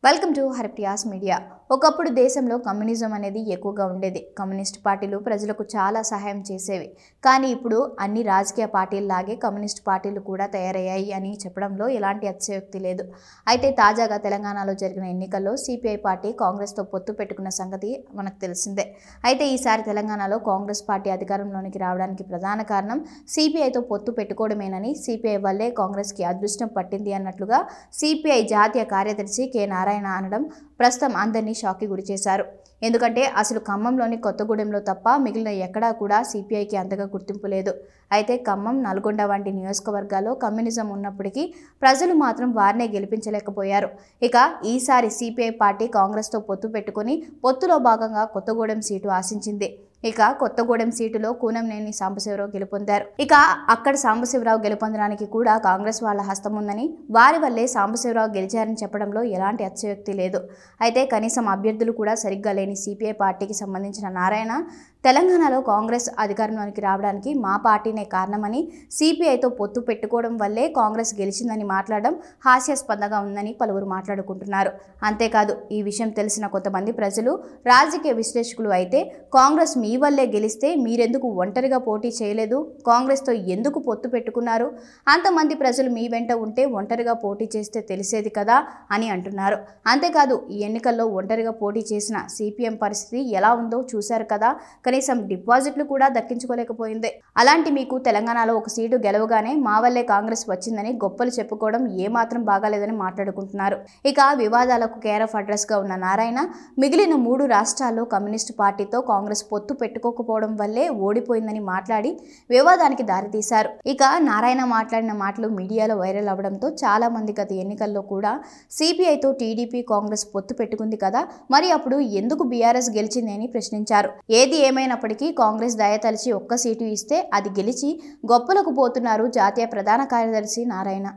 Welcome to Harpriya's media. ఒకప్పుడు దేశంలో communism అనేది ఎక్కువగా ఉండేది. కమ్యూనిస్ట్ పార్టీలు ప్రజలకు చాలా సహాయం చేసేవి. కానీ ఇప్పుడు అన్ని రాజకీయ పార్టీల్లాగే కమ్యూనిస్ట్ పార్టీలు కూడా తయారయ్యాయి అని చెప్పడంలో ఎలాంటి అతిశయోక్తి లేదు. అయితే తాజాగా తెలంగాణలో జరిగిన ఎన్నికల్లో సిపిఐ పార్టీ కాంగ్రెస్తో పొత్తు పెట్టుకున్న సంగతి మనకు తెలిసిందే. అయితే ఈసారి తెలంగాణలో కాంగ్రెస్ పార్టీ అధికారంలోనికి రావడానికి ప్రధాన కారణం సిపిఐతో పొత్తు పెట్టుకోవడమేనని, సిపిఐ వల్లే కాంగ్రెస్కి అదృష్టం పట్టింది అన్నట్లుగా సిపిఐ జాతీయ కార్యదర్శి కె నారాయణ అనడం ప్రస్తుతం అందరినీ షాక్కి గురిచేశారు. ఎందుకంటే అసలు ఖమ్మంలోని కొత్తగూడెంలో తప్ప మిగిలిన ఎక్కడా కూడా సిపిఐకి అంతగా గుర్తింపు లేదు. అయితే ఖమ్మం, నల్గొండ వంటి నియోజకవర్గాల్లో కమ్యూనిజం ఉన్నప్పటికీ ప్రజలు మాత్రం వారినే గెలిపించలేకపోయారు. ఇక ఈసారి సిపిఐ పార్టీ కాంగ్రెస్తో పొత్తు పెట్టుకుని పొత్తులో భాగంగా కొత్తగూడెం సీటు ఆశించింది. ఇక కొత్తగూడెం సీటులో కూనంనేని సాంబశివరావు గెలుపొందారు. ఇక అక్కడ సాంబశివరావు గెలుపొందడానికి కూడా కాంగ్రెస్ వాళ్ళ హస్తం ఉందని, వారి వల్లే సాంబశివరావు గెలిచారని చెప్పడంలో ఎలాంటి అతిశయోక్తి లేదు. అయితే కనీసం అభ్యర్థులు కూడా సరిగ్గా లేని సిపిఐ పార్టీకి సంబంధించిన నారాయణ తెలంగాణలో కాంగ్రెస్ అధికారంలోనికి రావడానికి మా పార్టీనే కారణమని, సిపిఐతో పొత్తు పెట్టుకోవడం వల్లే కాంగ్రెస్ గెలిచిందని మాట్లాడడం హాస్యాస్పదంగా ఉందని పలువురు మాట్లాడుకుంటున్నారు. అంతేకాదు, ఈ విషయం తెలిసిన కొంతమంది ప్రజలు, రాజకీయ విశ్లేషకులు అయితే కాంగ్రెస్ మీ వల్లే గెలిస్తే మీరెందుకు ఒంటరిగా పోటీ చేయలేదు, కాంగ్రెస్తో ఎందుకు పొత్తు పెట్టుకున్నారు, అంతమంది ప్రజలు మీ వెంట ఉంటే ఒంటరిగా పోటీ చేస్తే తెలిసేది కదా అని అంటున్నారు. అంతేకాదు, ఈ ఎన్నికల్లో ఒంటరిగా పోటీ చేసిన సిపిఎం పరిస్థితి ఎలా ఉందో చూశారు కదా, కనీసం డిపాజిట్లు కూడా దక్కించుకోలేకపోయింది. అలాంటి మీకు తెలంగాణలో ఒక సీటు గెలవగానే మా వల్లే కాంగ్రెస్ వచ్చిందని గొప్పలు చెప్పుకోవడం ఏమాత్రం బాగాలేదని మాట్లాడుకుంటున్నారు. ఇక వివాదాలకు కేర్ ఆఫ్ అడ్రస్ గా ఉన్న నారాయణ మిగిలిన 3 రాష్ట్రాల్లో కమ్యూనిస్టు పార్టీతో కాంగ్రెస్ పొత్తు పెట్టుకోకపోవడం వల్లే ఓడిపోయిందని మాట్లాడి వివాదానికి దారితీశారు. ఇక నారాయణ మాట్లాడిన మాటలు మీడియాలో వైరల్ అవడంతో చాలా మంది గత ఎన్నికల్లో కూడా సిపిఐతో టీడీపీ, కాంగ్రెస్ పొత్తు పెట్టుకుంది కదా, మరి అప్పుడు ఎందుకు బీఆర్ఎస్ గెలిచింది అని ప్రశ్నించారు. ఏది ఏమైనప్పటికీ కాంగ్రెస్ దయతలిచి ఒక్క సీటు ఇస్తే అది గెలిచి గొప్పలకు పోతున్నారు జాతీయ ప్రధాన కార్యదర్శి నారాయణ.